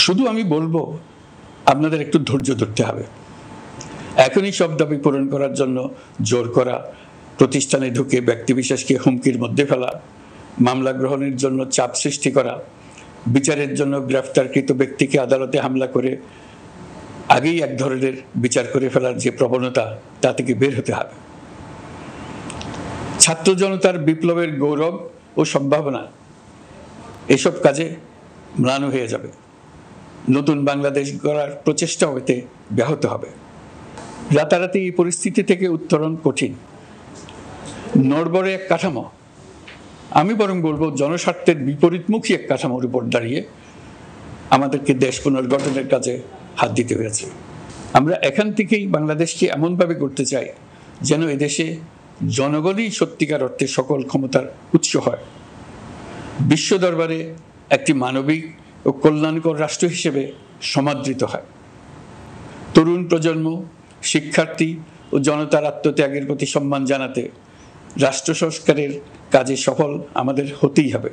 শুধু আমি বলবো আপনাদের একটু ধৈর্য ধরতে হবে। এখনই সব দাবি পূরণ করার জন্য জোর করা, প্রতিষ্ঠানে ঢুকে ব্যক্তিবিশেষকে হুমকির মধ্যে ফেলা, মামলা গ্রহণের জন্য চাপ সৃষ্টি করা, বিচারের জন্য গ্রেফতারকৃত ব্যক্তিকে আদালতে হামলা করে আগেই এক ধরনের বিচার করে ফেলার যে প্রবণতা, তা থেকে বের হতে হবে। ছাত্র জনতার বিপ্লবের গৌরব ও সম্ভাবনা এসব কাজে ম্লান হয়ে যাবে। নতুন বাংলাদেশ গড়ার প্রচেষ্টা হইতে ব্যাহত হবে। রাতারাতি এই পরিস্থিতি থেকে উত্তরণ কঠিন। নড়বড়ে এক কাঠামো, আমি বরং বলবো জনস্বার্থের বিপরীতমুখী এক কাঠামোর উপর দাঁড়িয়ে আমাদেরকে দেশ পুনর্গঠনের কাজে হাত দিতে হয়েছে। আমরা এখান থেকেই বাংলাদেশকে এমনভাবে করতে চাই যেন এদেশে জনগণই সত্যিকার অর্থে সকল ক্ষমতার উৎস হয়, বিশ্ব দরবারে একটি মানবিক ও কল্যাণকর রাষ্ট্র হিসেবে সমাদৃত হয়। তরুণ প্রজন্ম, শিক্ষার্থী ও জনতার আত্মত্যাগের প্রতি সম্মান জানাতে রাষ্ট্র সংস্কারের কাজে সফল আমাদের হতেই হবে।